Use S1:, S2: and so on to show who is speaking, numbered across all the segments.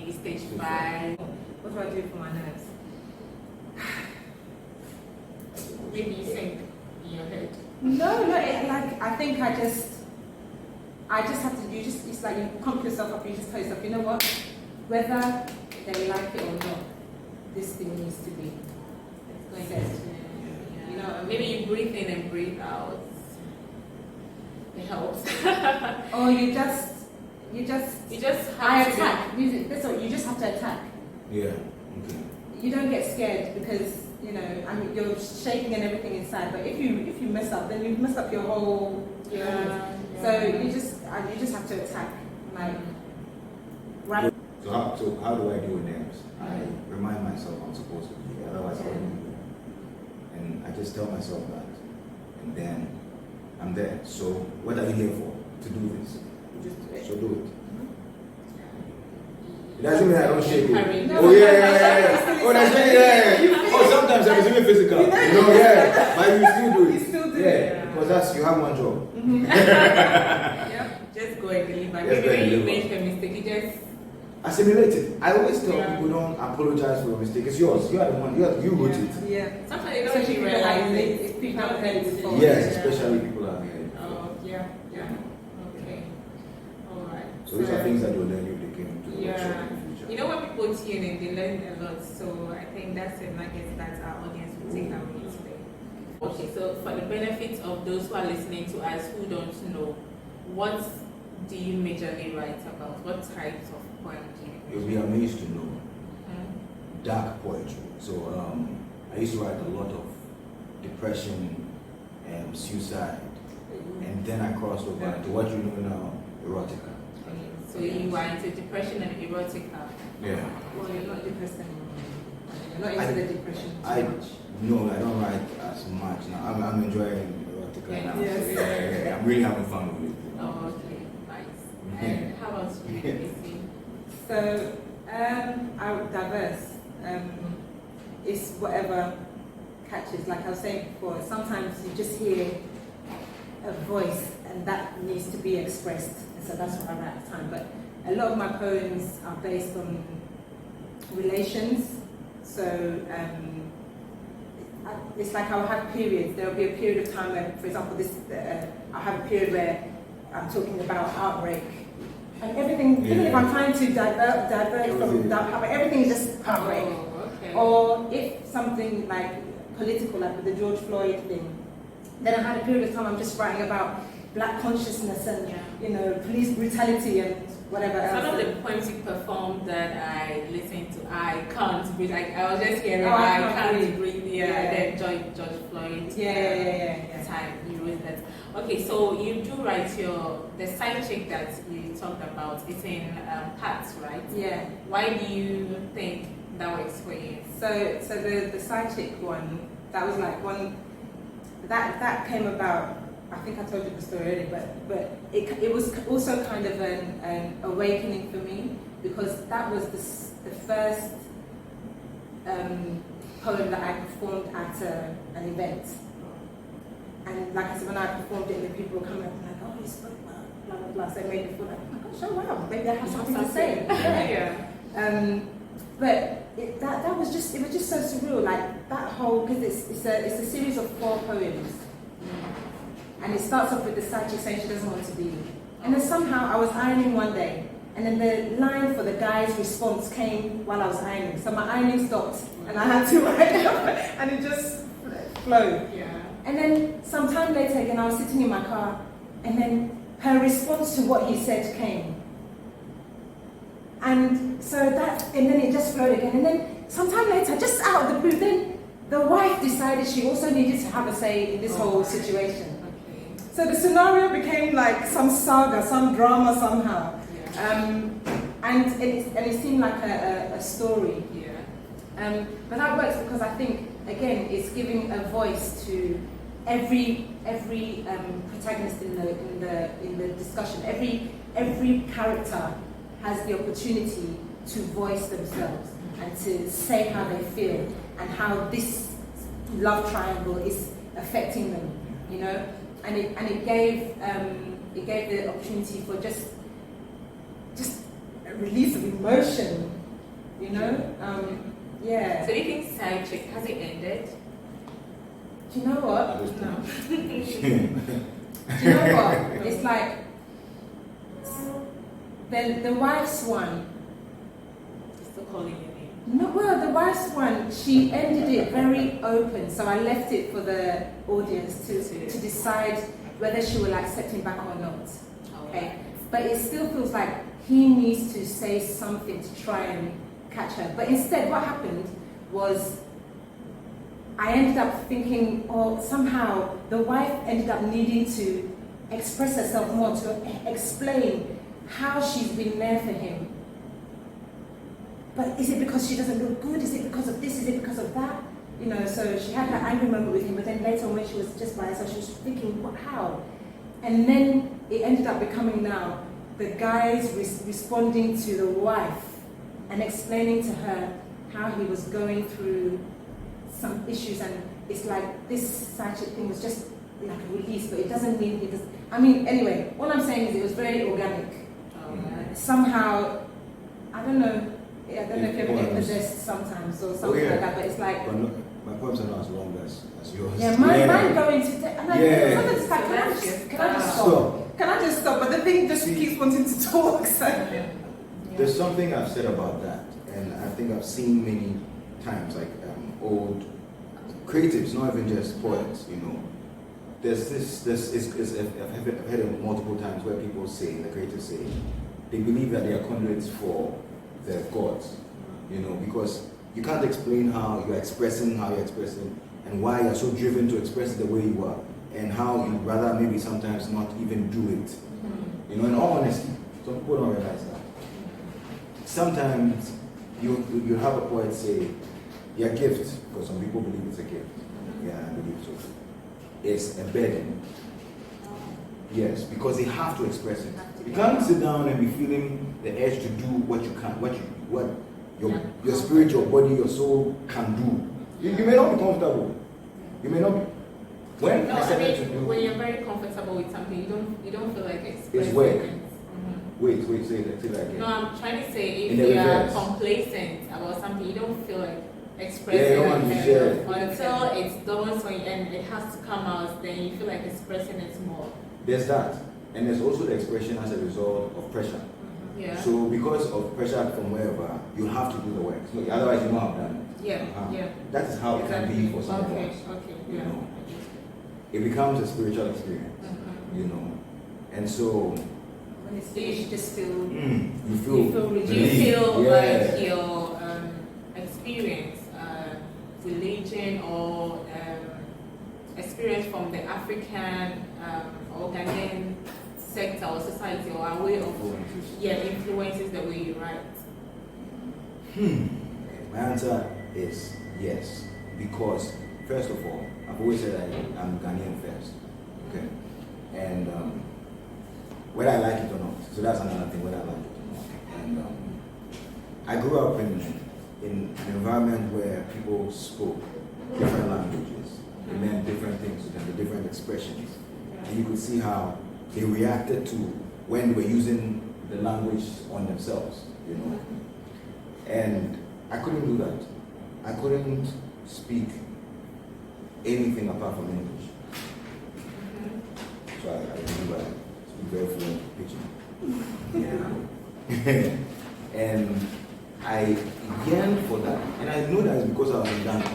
S1: maybe stage 5.
S2: What do I do for my nerves?
S1: Maybe you think in your head.
S2: No, I think I just have to, it's like you pump yourself up, you just tell yourself, you know what, whether they like it or not, this thing needs to be said.
S1: You know, maybe you breathe in and breathe out. It helps.
S2: Or you just
S1: have
S2: attack. That's what you just have to attack.
S3: Yeah. Okay.
S2: You don't get scared because you're shaking and everything inside. But if you mess up, then you mess up your whole. So you just have to attack. Right.
S3: So how do I deal with nerves? I remind myself I'm supposed to be, otherwise I won't do it. And I just tell myself that, and then I'm there. So what are you here for? To do this. So do it. It doesn't mean I don't shake it.
S2: No,
S3: Oh yeah. Oh, that's really, yeah. Oh, sometimes I'm even physical. Yeah. But you still do it.
S2: You still do
S3: it.
S2: Yeah.
S3: Because you have one job.
S1: Yep. Just go and deliver. Maybe when you make a mistake, you just
S3: assimilate it. I always tell people don't apologize for your mistake. It's yours. You are the one. You wrote it.
S2: Yeah.
S1: Sometimes they don't even realize it. If people have heard it before.
S3: Yes, especially people have heard it.
S1: Oh, yeah. Okay. All right.
S3: So these are things that you'll learn if they came to the workshop
S1: Yeah.
S3: in the future.
S1: You know, when people tune in, they learn a lot. So I think that's a nugget that our audience will take away today. Okay, so for the benefit of those who are listening to us who don't know, what do you majorly write about? What types of poems do you?
S3: You'll be amazed to know dark poetry. So I used to write a lot of depression and suicide, and then I crossed over to what you know now, erotica.
S1: Okay. So you are into depression and erotica.
S3: Yeah.
S2: Well, you're not depressed anymore. You're not into the depression too much.
S3: No, I don't write as much now. I'm enjoying erotica now.
S2: Yes.
S3: Yeah. I'm really having fun with it.
S1: Oh, okay, nice. And how about you, Casey?
S2: So, I'm diverse. It's whatever catches. Like I was saying before, sometimes you just hear a voice and that needs to be expressed. And so that's what I write at the time. But a lot of my poems are based on relations. So, it's like I'll have periods. There'll be a period of time where, for example, I'll have a period where I'm talking about heartbreak. And everything, even if I'm trying to divert from that, everything is just heartbreak.
S1: Oh, okay.
S2: Or if something like political, like with the George Floyd thing, then I had a period of time I'm just writing about black consciousness and police brutality and whatever else.
S1: Some of the poems you performed that I listened to, I can't breathe. I was just hearing
S2: I
S1: can't breathe.
S2: Yeah.
S1: Then George Floyd.
S2: Yeah.
S1: Time you wrote that. Okay, so you do write the side chick that you talked about. It's in parts, right?
S2: Yeah.
S1: Why do you think that works for you?
S2: So the side chick one, that was like one that came about. I think I told you the story already, but it was also kind of an awakening for me, because that was the first poem that I performed at an event. And like I said, when I performed it, the people were coming up and like, oh, you spoke well, blah, blah, blah. So it made me feel like, oh my gosh, oh wow, maybe I have something to say.
S1: Yeah.
S2: But that was just, it was just so surreal, like that whole, because it's a series of 4 poems. And it starts off with the side chick saying she doesn't want to be. And then somehow I was ironing one day, and then the line for the guy's response came while I was ironing. So my ironing stopped, and I had to write it up, and it just flowed.
S1: Yeah.
S2: And then some time later again, I was sitting in my car, and then her response to what he said came. And so and then it just flowed again. And then some time later, just out of the blue, then the wife decided she also needed to have a say in this whole situation.
S1: Okay.
S2: So the scenario became like some saga, some drama somehow.
S1: Yeah.
S2: And it seemed like a story.
S1: Yeah.
S2: But that works because I think, again, it's giving a voice to every protagonist in the discussion. Every character has the opportunity to voice themselves and to say how they feel and how this love triangle is affecting them, And it gave the opportunity for just release of emotion, you know? Yeah.
S1: So do you think Side Chick, has it ended?
S2: Do you know what?
S1: No.
S2: Do you know what? It's like, the wife's one.
S1: Still calling your name.
S2: No, well, the wife's one, she ended it very open, so I left it for the audience to decide whether she will accept him back or not. Okay? But it still feels like he needs to say something to try and catch her. But instead, what happened was I ended up thinking, or somehow the wife ended up needing to express herself more, to explain how she's been there for him. But is it because she doesn't look good? Is it because of this? Is it because of that? You know, so she had her angry moment with him, but then later when she was just by herself, she was thinking, what, how? And then it ended up becoming now the guys responding to the wife and explaining to her how he was going through some issues, and it's like this side chick thing was just like a release, but it doesn't mean he doesn't. I mean, anyway, all I'm saying is it was very organic. Somehow, I don't know if you've ever been possessed sometimes or something like that, but it's like.
S3: But no, my poems are not as long as yours.
S2: Yeah, mine go into. And I
S3: Yeah.
S2: Can I just stop? But the thing just keeps wanting to talk. So.
S1: Yeah.
S3: There's something I've said about that, and I think I've seen many times, like old creatives, not even just poets, you know. There's I've heard it multiple times where people say, the creatives say, they believe that they are conduits for their gods, you know, because you can't explain how you're expressing, and why you're so driven to express it the way you are, and how you'd rather maybe sometimes not even do it. You know, in all honesty, some people don't realize that. Sometimes you have a poet say, your gift, because some people believe it's a gift. Yeah, I believe so. It's a burden. Yes, because they have to express it. You can't sit down and be feeling the urge to do what you can, what your spirit, your body, your soul can do. You may not be comfortable. You may not be. When
S1: when you're very comfortable with something, you don't feel like expressing.
S3: It's work.
S1: It.
S3: Wait, say that again.
S1: No, I'm trying to say if you are complacent about something, you don't feel like expressing it until it's done, so and it has to come out, then you feel like expressing it more.
S3: There's that. And there's also the expression as a result of pressure.
S1: Yeah.
S3: So because of pressure from wherever, you have to do the work. So otherwise you don't have done it.
S1: Yeah.
S3: That is how it can be for some of us.
S1: Okay.
S3: You know, it becomes a spiritual experience. You know, and so
S2: when it's there, you just feel.
S3: You feel.
S1: Do you feel like your experience, religion, or experience from the African or Ghanaian sector or society or our way of influences the way you write?
S3: My answer is yes, because first of all, I've always said I'm Ghanaian first, okay, and whether I like it or not. So that's another thing, whether I like it or not. And I grew up in an environment where people spoke different languages, they meant different things to them, the different expressions, and you could see how they reacted to when they were using the language on themselves, you know. And I couldn't do that. I couldn't speak anything apart from English. So I remember I speak very fluent pidgin. And I yearned for that. And I know that it's because I was in Ghana.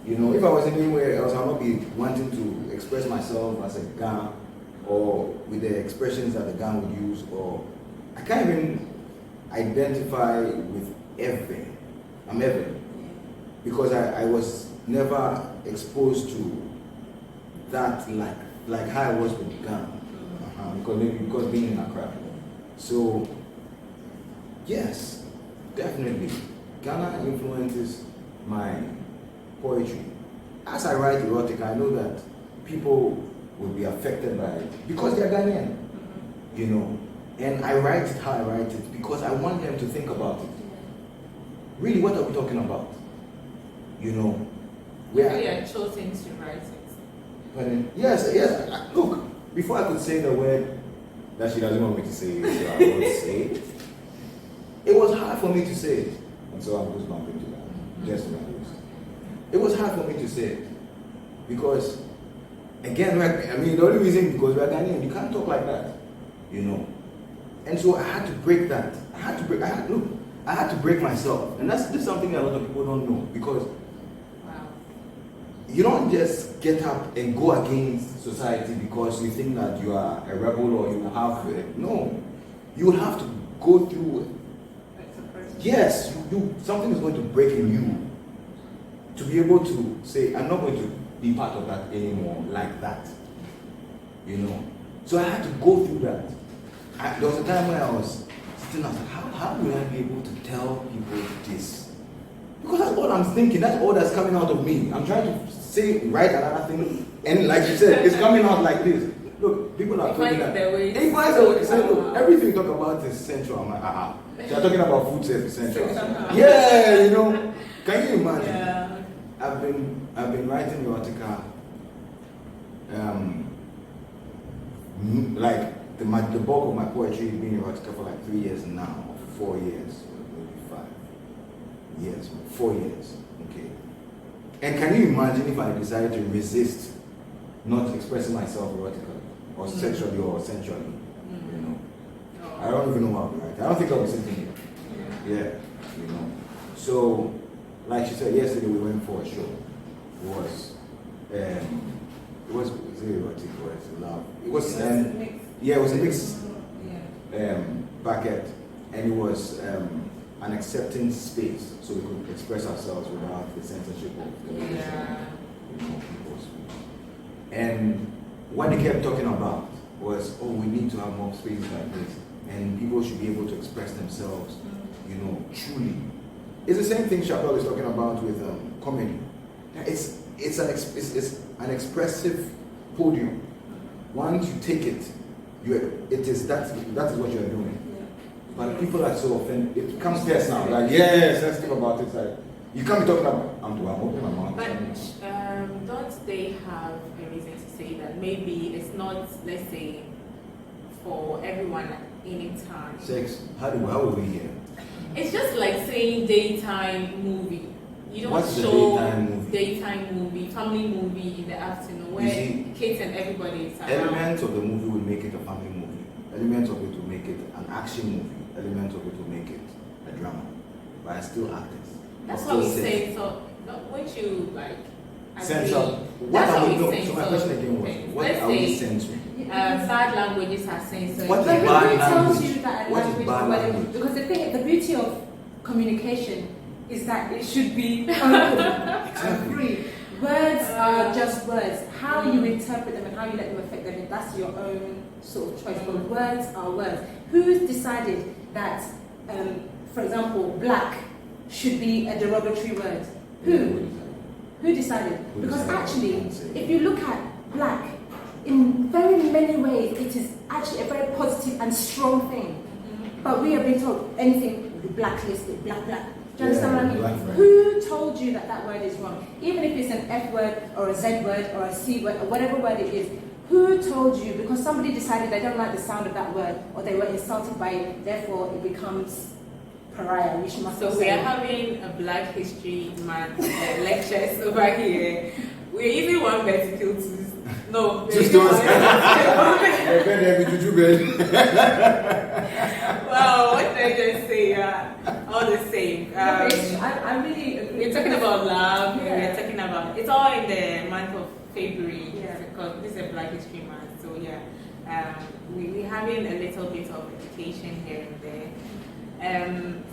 S3: You know, if I was anywhere else, I would not be wanting to express myself as a Ghana or with the expressions that the Ghana would use, or I can't even identify with Evan. I'm Evan. Because I was never exposed to that like how I was with Ghana. Because being in Accra. So yes, definitely. Ghana influences my poetry. As I write erotica, I know that people will be affected by it because they're Ghanaian, you know. And I write it how I write it because I want them to think about it. Really, what are we talking about? You know,
S1: you are chosen to write it.
S3: Pardon? Yes. Look, before I could say the word that she doesn't want me to say, so I won't say it. hard for me to say it. And so I'm just bumping to that. Just to it was hard for me to say it. Because, again, the only reason because we're Ghanaian, you can't talk like that. And so I had to break that. I had to break myself. And this is something that a lot of people don't know. Because you don't just get up and go against society because you think that you are a rebel or you have no. You have to go through it. Yes, something is going to break in you to be able to say, I'm not going to be part of that anymore like that. So I had to go through that. There was a time when I was sitting, I was like, how will I be able to tell people this? Because that's all I'm thinking, that's all that's coming out of me. I'm trying to write another thing, and like you said, it's coming out like this. Look, people are talking that. They find their way. Say, look, everything you talk about is sensual. I'm like, So you're talking about food is sensual. Yeah, Can you imagine?
S1: Yeah.
S3: I've been writing erotica, like the bulk of my poetry has been erotica for like 3 years now, 4 years, maybe 5 years, 4 years. Okay. And can you imagine if I decided to resist not expressing myself erotically or sexually or sensually? I don't even know what I'll be writing. I don't think I'll be sitting here. Yeah. So, like she said, yesterday we went for a show. It was erotic, it was love. It was it was a mixed bucket, and it was an accepting space so we could express ourselves without the censorship of the people's speech. And what they kept talking about was, we need to have more spaces like this, and people should be able to express themselves, truly. It's the same thing Chappelle is talking about with comedy. It's an expressive podium. Once you take it, that is what you are doing. But people are so offended. It becomes personal. Like, sensitive about it. Like, you can't be talking about, I'm opening my mouth.
S1: But don't they have a reason to say that maybe it's not, let's say, for everyone at any time?
S3: Sex, how are we here?
S1: It's just like saying daytime movie. You don't
S3: What's
S1: show
S3: daytime movie?
S1: family movie in the afternoon where kids and everybody is around.
S3: Elements of the movie will make it a family movie. Elements of it will make it an action movie. Elements of it will make it a drama. But I still actors.
S1: That's what we say. So won't you like
S3: censor?
S1: What are we saying?
S3: So my question again was, what are we censoring?
S1: Sad languages are censored.
S3: What is
S2: But
S3: bad
S2: who tells
S3: language?
S2: you that
S3: What is
S2: language
S3: bad language?
S2: Because the beauty of communication is that it should be open and free. Words are just words. How you interpret them and how you let them affect them, that's your own sort of choice. But words are words. Who's decided that, for example, black should be a derogatory word? Who? Who decided? Because actually, if you look at black, in very many ways, it is actually a very positive and strong thing. But we have been told anything will be blacklisted, black. Do you understand what I mean?
S3: Right.
S2: Who told you that word is wrong? Even if it's an F word or a Z word or a C word or whatever word it is, who told you? Because somebody decided they don't like the sound of that word or they were insulted by it, therefore it becomes pariah.
S1: So we are having a Black History Month lectures over here. We're using one vertical to no. Wow, what did I just say? All the same.
S2: I really agree.
S1: We're talking about love. We're talking about it's all in the month of February because this is a Black History Month. So we're having a little bit of education here and there.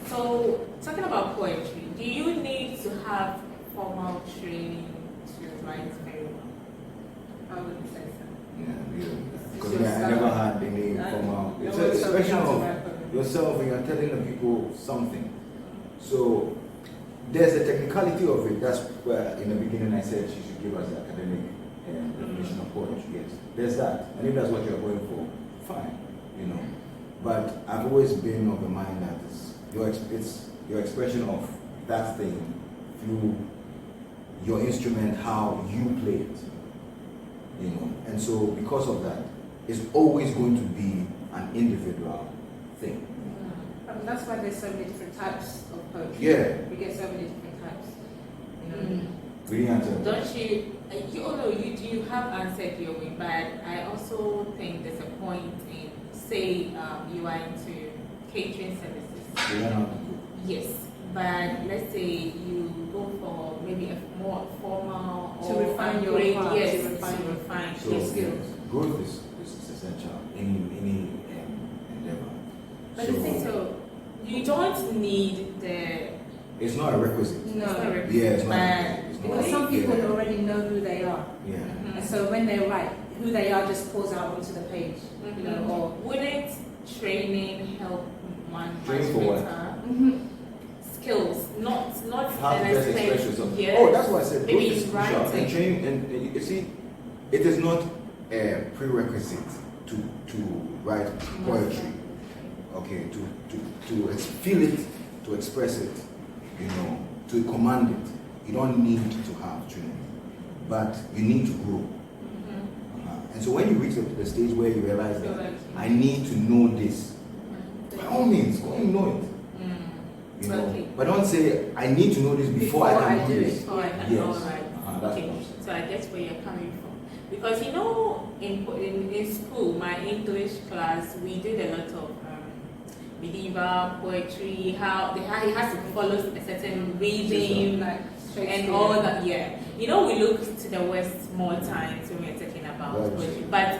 S1: So talking about poetry, do you need to have formal training to write very well? How would you say so?
S3: Yeah, because I never had any formal. It's an expression of yourself and you're telling the people something. So there's a technicality of it. That's where in the beginning I said she should give us the academic definition of poetry. Yes, there's that. And if that's what you're going for, fine, But I've always been of the mind that it's your expression of that thing through your instrument, how you play it. And so because of that, it's always going to be an individual thing.
S2: That's why there's so many different types of poetry.
S3: Yeah.
S2: We get so many different types. You know.
S3: Really answer.
S1: Don't you? You have answered your way, but I also think there's a point in, say, you are into catering services.
S3: You learn how to cook.
S1: Yes, but let's say you go for maybe a more formal
S2: To
S1: or
S2: refine your
S1: upgrade,
S2: craft,
S1: yes,
S2: to refine
S3: So
S2: your skills.
S3: growth is essential in any endeavor.
S1: But the thing, so you don't need the.
S3: It's not a requisite.
S1: It's not a
S2: No,
S1: requisite,
S3: Yeah, it's not.
S1: but
S3: It's not.
S2: because some people already know who they are.
S3: Yeah.
S1: Mhm.
S2: And so when they write, who they are just pours out onto the page. You know, or
S1: Wouldn't training help one
S3: Training for what?
S1: skills, not
S3: How to best
S1: necessarily-
S3: express yourself.
S1: yes.
S3: Oh, that's why I said
S1: Maybe
S3: growth is
S1: it's
S3: crucial.
S1: writing.
S3: And training, and you see, it is not a prerequisite to write poetry. Okay, to feel it, to express it, you know, to command it. You don't need to have training, but you need to grow. And so when you reach the stage where you realize that I need to know this, by all means, go and know it. You know,
S1: Okay.
S3: but don't say I need to know this before I can do this.
S1: Before I can
S3: Yes.
S1: all right.
S3: That's
S1: Okay,
S3: what I'm saying.
S1: so I get where you're coming from. Because you know, in school, my English class, we did a lot of medieval poetry, how it has to follow a certain reading,
S2: Like
S1: and all that. Yeah, you know, we look to the West more times when we're talking about
S3: Right.
S1: poetry, but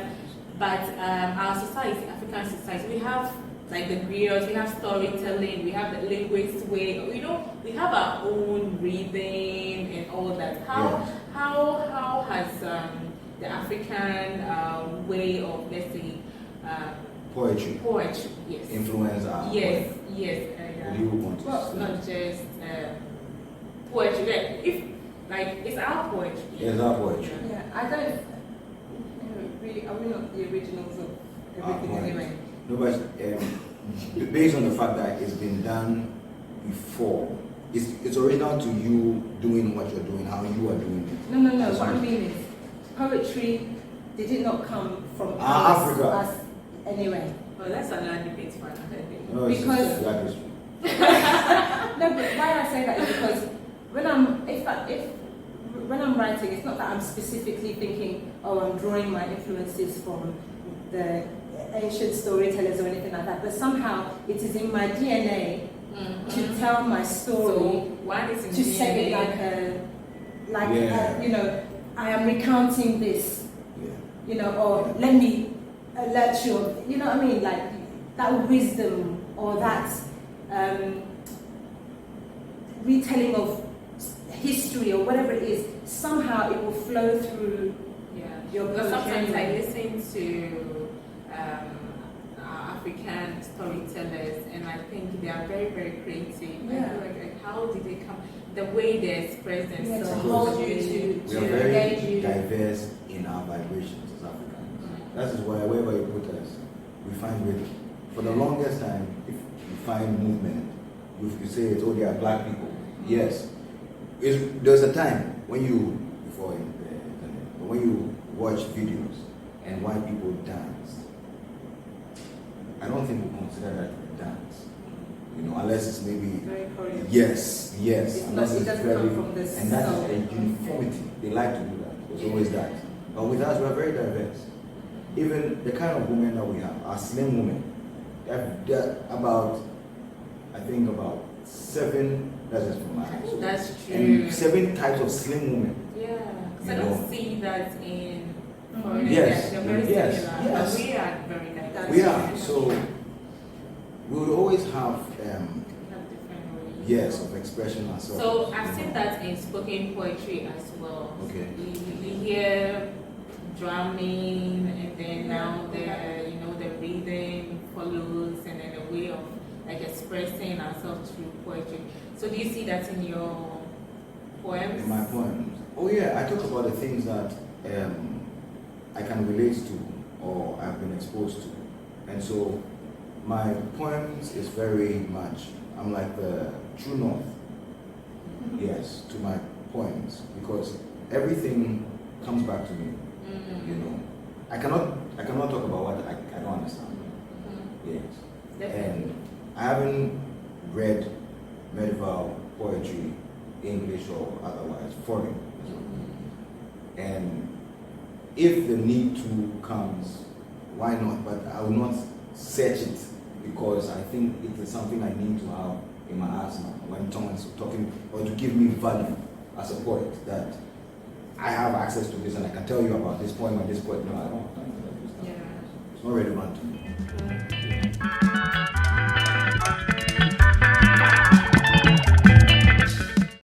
S1: our society, African society, we have like the griots, we have storytelling, we have the linguist way, you know, we have our own reading and all that. How has the African way of, let's say,
S3: Poetry
S1: poetry, yes,
S3: influence our
S1: yes,
S3: poem.
S1: yes,
S3: What do you want to
S1: well,
S3: say?
S1: not just poetry. Like, if it's our poetry.
S3: Yes, our poetry.
S2: Yeah, I don't really. Are we not the originals of everything
S3: Our
S2: anyway?
S3: No, but based on the fact that it's been done before, it's original to you doing what you're doing, how you are doing it.
S2: No.
S3: That's
S2: What I
S3: right.
S2: mean is, poetry did it not come from
S3: Africa.
S2: us anyway?
S1: Well, that's another debate for another day.
S3: No, it's
S2: Because-
S3: just black history.
S2: No, but why I say that is because when I'm writing, it's not that I'm specifically thinking, oh, I'm drawing my influences from the ancient storytellers or anything like that. But somehow it is in my DNA to tell my story,
S1: So one is in
S2: to say it
S1: DNA.
S3: Yeah.
S2: you know, I am recounting this,
S3: Yeah.
S2: you know, or let me alert you, you know what I mean, like that wisdom or that retelling of history or whatever it is, somehow it will flow through
S1: Yeah.
S2: your
S1: Because
S2: poetry
S1: sometimes I
S2: anyway.
S1: listen to our African storytellers, and I think they are very, very creative.
S2: Yeah.
S1: I feel like how did they come? The way they express
S2: Yeah, to
S1: themselves.
S2: hold you,
S3: We are
S2: to
S3: very
S2: engage you.
S3: diverse in our vibrations as Africans. That is why wherever you put us, we find rhythm. For the longest time, if you find movement, if you say it's, oh, they are black people. Yes. There's a time when you, before internet, but when you watch videos and white people dance, I don't think we consider that a dance. You know, unless it's maybe
S2: Very choreographed.
S3: yes,
S2: It's not-
S3: unless
S2: it
S3: it's
S2: doesn't
S3: very,
S2: come from the
S3: and that's
S2: soul.
S3: a uniformity. They like to do that. There's always that. But with us, we are very diverse. Even the kind of women that we have are slim women. They're about, I think about 7. That's just from my
S1: I
S3: eyes.
S1: think that's true.
S3: And 7 types of slim women.
S1: Yeah. So I
S3: You
S1: don't
S3: know.
S1: see that in
S2: Mhm.
S1: foreigners.
S3: Yes,
S1: They're very
S3: yes,
S1: similar.
S3: yes.
S1: But we are very diverse.
S3: We are. So we will always have
S1: We have different ways.
S3: yes of expression ourselves.
S1: So I've seen that in spoken poetry as well.
S3: Okay.
S1: You hear drumming, and then now the reading follows, and then a way of like expressing ourselves through poetry. So do you see that in your poems?
S3: In my poems. Oh yeah, I talk about the things that I can relate to or I've been exposed to. And so my poems is very much, I'm like the true north, yes, to my poems, because everything comes back to me, you know. I cannot talk about what I don't understand. Yes.
S1: Definitely.
S3: And I haven't read medieval poetry, English or otherwise, foreign. And if the need to comes, why not? But I will not search it because I think it is something I need to have in my arsenal when someone's talking, or to give me value as a poet, that I have access to this and I can tell you about this poem and this poet. No, I don't.
S1: Yeah.
S3: It's not relevant to me.